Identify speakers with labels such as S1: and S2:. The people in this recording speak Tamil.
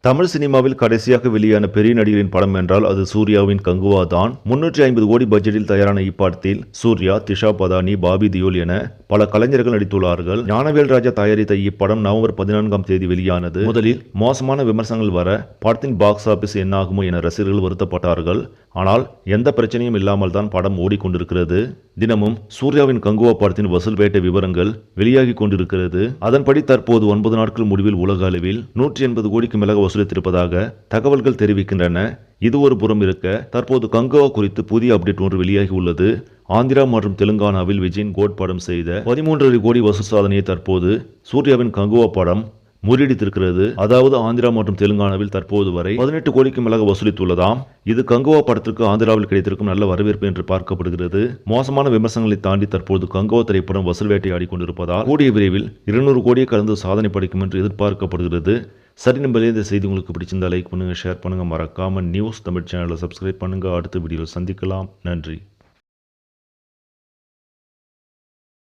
S1: தமிழ் சினிமாவில் கடைசியாக வெளியான பெரிய நடிகரின் படம் என்றால் அது சூர்யாவின் கங்குவா தான். 350 கோடி பட்ஜெட்டில் தயாரான இப்படத்தில் சூர்யா, திஷா பதானி, பாபி தியோல் என பல கலைஞர்கள் நடித்துள்ளார்கள். ஞானவேல் ராஜா தயாரித்த இப்படம் நவம்பர் 14ஆம் தேதி வெளியானது. முதலில் மோசமான விமர்சனங்கள் வர படத்தின் பாக்ஸ் ஆபீஸ் என்னாகுமோ என ரசிகர்கள் வருத்தப்பட்டார்கள். ஆனால் எந்த பிரச்சனையும் இல்லாமல் தான் படம் ஓடிக்கொண்டிருக்கிறது. தினமும் சூர்யாவின் கங்குவா படத்தின் வசூல் வேட்டை விவரங்கள் வெளியாகி கொண்டிருக்கிறது. அதன்படி தற்போது 9 நாட்கள் முடிவில் உலக அளவில் 180 கோடிக்கு மேலாக வசூலித்திருப்பதாக தகவல்கள் தெரிவிக்கின்றன. இது ஒரு புறம் இருக்க, தற்போது கங்குவா குறித்து புதிய அப்டேட் ஒன்று வெளியாகி உள்ளது. ஆந்திரா மற்றும் தெலுங்கானாவில் விஜயின் கோட் படம் செய்த 13.5 கோடி வசூல் சாதனையை தற்போது சூர்யாவின் கங்குவா படம் முறியடித்திருக்கிறது. அதாவது ஆந்திரா மற்றும் தெலுங்கானாவில் தற்போது வரை 18 கோடிக்கு மேலாக வசூலித்துள்ளதாம். இது கங்குவா படத்திற்கு ஆந்திராவில் கிடைத்திருக்கும் நல்ல வரவேற்பு என்று பார்க்கப்படுகிறது. மோசமான விமர்சனங்களை தாண்டி தற்போது கங்குவா திரைப்படம் வசூல் வேட்டையாடி கொண்டிருப்பதால் கூடிய விரைவில் 200 கோடியை கடந்து சாதனை படைக்கும் என்று எதிர்பார்க்கப்படுகிறது. சரி, நம்பளே இந்த செய்தி உங்களுக்கு பிடிச்சிருந்தா லைக் பண்ணுங்க, ஷேர் பண்ணுங்க, மறக்காம நியூஸ் தமிழ் சேனலை சப்ஸ்கிரைப் பண்ணுங்க. அடுத்த வீடியோவில் சந்திக்கலாம். நன்றி.